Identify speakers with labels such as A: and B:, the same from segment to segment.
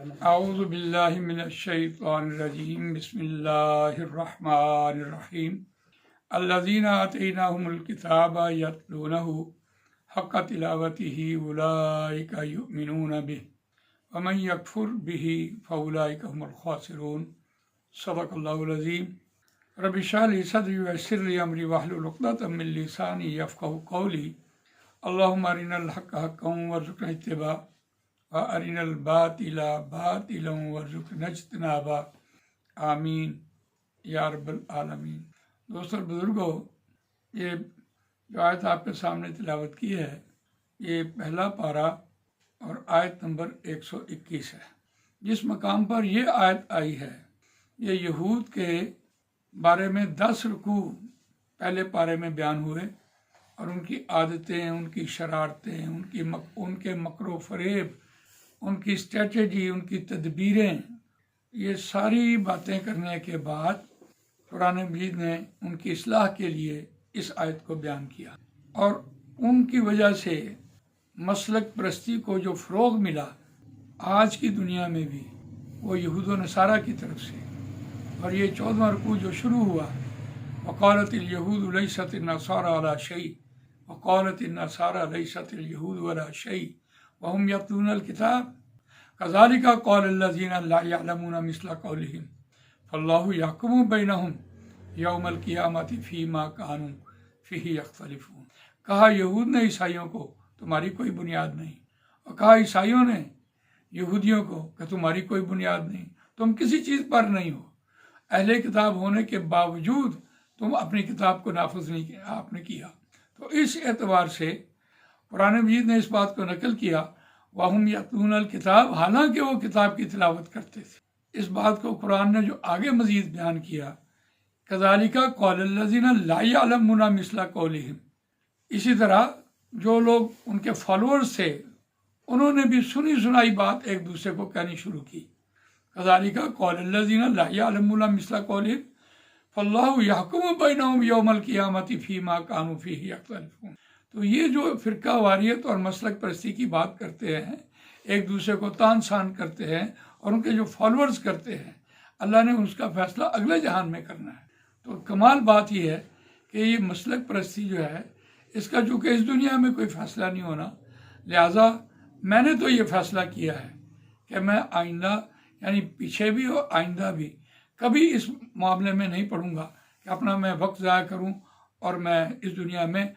A: اعوذ باللہ من الشیطان الرجیم بسم اللہ الرحمن الرحیم الذین آتیناہم الکتاب یتلونہ حق تلاوتہ اولئک یؤمنون بہ ومن یکفر بہ فاولئک هم الخاسرون صدق اللہ العظیم رب اشرح لی صدری ویسر لی امری واحلل عقدۃ من لسانی یفقہوا قولی اللہم ارنا الحق حقا وارزقنا اتباعہ وَأَرِنَا الْبَاطِلَ بَاطِلًا وَارْزُقْنَا اجْتِنَابَهُ آمین یا رب العالمین۔ دوستو اور بزرگوں، یہ جو آیت آپ کے سامنے تلاوت کی ہے یہ پہلا پارہ اور آیت نمبر 121 ہے۔ جس مقام پر یہ آیت آئی ہے یہ یہود کے بارے میں 10 رکوع پہلے پارے میں بیان ہوئے، اور ان کی عادتیں، ان کی شرارتیں، ان کے مکر و فریب، ان کی اسٹریٹجی، ان کی تدبیریں، یہ ساری باتیں کرنے کے بعد قرآن مجید نے ان کی اصلاح کے لیے اس آیت کو بیان کیا، اور ان کی وجہ سے مسلک پرستی کو جو فروغ ملا آج کی دنیا میں بھی، وہ یہود و نصارہ کی طرف سے۔ اور یہ 14واں رکوع جو شروع ہوا، وقالت الیہود لیست النصارى علی شیء وقالت النصارى لیست الیہود علی شیء وهم یتلون الکتاب کذالک قال الذین لا یعلمون مثل قولہم فاللہ یحکم بینہم یوم القیامۃ فیما کانوا فیہ یختلفون۔ کہا یہود نے عیسائیوں کو تمہاری کوئی بنیاد نہیں، اور کہا عیسائیوں نے یہودیوں کو کہ تمہاری کوئی بنیاد نہیں، تم کسی چیز پر نہیں ہو، اہل کتاب ہونے کے باوجود تم اپنی کتاب کو نافذ نہیں کیا، آپ نے کیا۔ تو اس اعتبار سے قرآن مجید نے اس بات کو نقل کیا وَهُمْ يَتْلُونَ الْكِتَابَ، حالانکہ وہ کتاب کی تلاوت کرتے تھے۔ اس بات کو قرآن نے جو آگے مزید بیان کیا، كَذَلِكَ قَالَ الَّذِينَ لَا يَعْلَمُونَ مِثْلَ قَوْلِهِمْ، اسی طرح جو لوگ ان کے فالوورز تھے انہوں نے بھی سنی سنائی بات ایک دوسرے کو کہنی شروع کی۔ كَذَلِكَ قَالَ الَّذِينَ لَا يَعْلَمُونَ مِثْلَ قَوْلِهِمْ فاللہ یحکم بینہم یوم القیامۃ فیما کانوا فیہ یختلفون۔ تو یہ جو فرقہ واریت اور مسلک پرستی کی بات کرتے ہیں، ایک دوسرے کو تان سان کرتے ہیں، اور ان کے جو فالورز کرتے ہیں، اللہ نے اس کا فیصلہ اگلے جہان میں کرنا ہے۔ تو کمال بات یہ ہے کہ یہ مسلک پرستی جو ہے اس کا چونکہ اس دنیا میں کوئی فیصلہ نہیں ہونا، لہٰذا میں نے تو یہ فیصلہ کیا ہے کہ میں آئندہ، یعنی پیچھے بھی اور آئندہ بھی، کبھی اس معاملے میں نہیں پڑوں گا کہ اپنا میں وقت ضائع کروں اور میں اس دنیا میں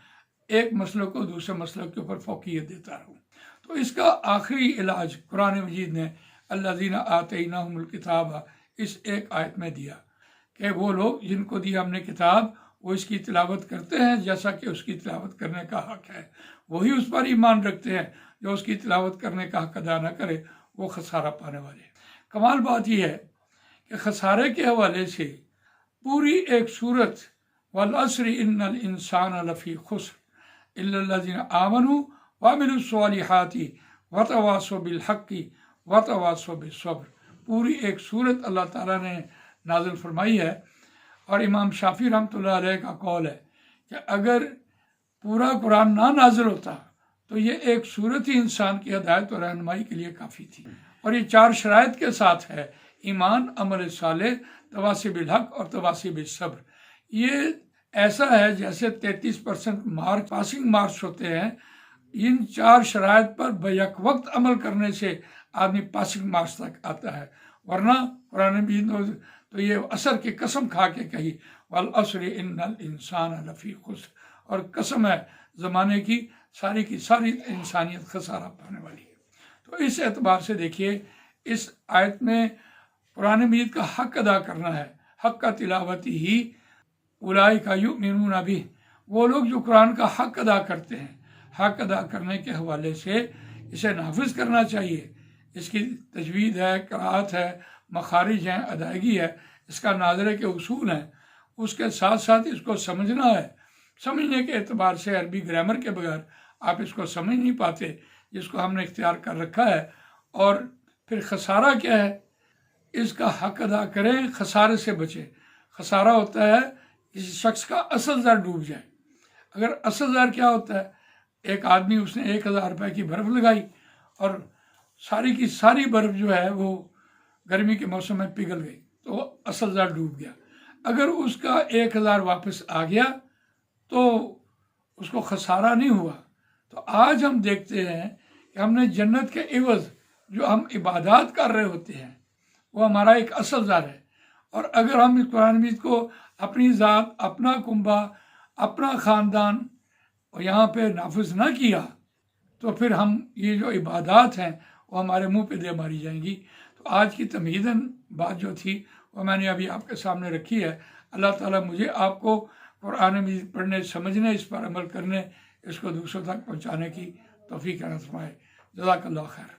A: ایک مسئلے کو دوسرے مسئلے کے اوپر فوقیت دیتا رہوں۔ تو اس کا آخری علاج قرآن مجید نے الذین آتیناہم الکتاب اس ایک آیت میں دیا کہ وہ لوگ جن کو دی ہم نے کتاب وہ اس کی تلاوت کرتے ہیں جیسا کہ اس کی تلاوت کرنے کا حق ہے، وہی اس پر ایمان رکھتے ہیں، جو اس کی تلاوت کرنے کا حق ادا نہ کرے وہ خسارہ پانے والے ہیں۔ کمال بات یہ ہے کہ خسارے کے حوالے سے پوری ایک صورت والعصر ان الانسان لفی خسر الا الذین آمنوا وعملوا الصالحات وتواصوا بالحق وتواصوا بالصبر، پوری ایک صورت اللہ تعالیٰ نے نازل فرمائی ہے۔ اور امام شافعی رحمۃ اللہ علیہ کا قول ہے کہ اگر پورا قرآن نہ نازل ہوتا تو یہ ایک صورت ہی انسان کی ہدایت اور رہنمائی کے لیے کافی تھی، اور یہ 4 شرائط کے ساتھ ہے: ایمان، عمل صالح، تواصی بالحق اور تواصی بالصبر۔ یہ ایسا ہے جیسے 33% مارک پاسنگ مارکس ہوتے ہیں، ان 4 شرائط پر بیک وقت عمل کرنے سے آدمی پاسنگ مارکس تک آتا ہے، ورنہ قرآن مجید نے تو یہ عصر کی قسم کھا کے کہی والعصر ان الانسان لفی خسر، اور قسم ہے زمانے کی ساری انسانیت خسارہ پانے والی ہے۔ تو اس اعتبار سے دیکھیے اس آیت میں قرآن مجید کا حق ادا کرنا ہے، حق کا تلاوت ہی اولئک یؤمنون بہ، وہ لوگ جو قرآن کا حق ادا کرتے ہیں، حق ادا کرنے کے حوالے سے اسے نافذ کرنا چاہیے۔ اس کی تجوید ہے، قرأت ہے، مخارج ہیں، ادائیگی ہے، اس کا ناظرے کے اصول ہیں، اس کے ساتھ ساتھ اس کو سمجھنا ہے۔ سمجھنے کے اعتبار سے عربی گرامر کے بغیر آپ اس کو سمجھ نہیں پاتے جس کو ہم نے اختیار کر رکھا ہے۔ اور پھر خسارہ کیا ہے؟ اس کا حق ادا کریں، خسارے سے بچیں۔ خسارہ ہوتا ہے کسی شخص کا اصل زر ڈوب جائے۔ اگر اصل زر کیا ہوتا ہے؟ ایک آدمی اس نے 1000 روپے کی برف لگائی اور ساری کی ساری برف جو ہے وہ گرمی کے موسم میں پگھل گئی تو وہ 80,000 ڈوب گیا۔ اگر اس کا 1,000 واپس آ گیا تو اس کو خسارہ نہیں ہوا۔ تو آج ہم دیکھتے ہیں کہ ہم نے جنت کے عوض جو ہم عبادات کر رہے ہوتے ہیں وہ ہمارا ایک اصل زر ہے، اور اگر ہم اس قرآن مجید کو اپنی ذات، اپنا کنبہ، اپنا خاندان یہاں پہ نافذ نہ کیا تو پھر ہم یہ جو عبادات ہیں وہ ہمارے منہ پہ دے ماری جائیں گی۔ تو آج کی تمہیداً بات جو تھی وہ میں نے ابھی آپ کے سامنے رکھی ہے۔ اللہ تعالیٰ مجھے آپ کو قرآن مجید پڑھنے، سمجھنے، اس پر عمل کرنے، اس کو دوسروں تک پہنچانے کی توفیق عطا فرمائے۔ جزاک اللہ خیر۔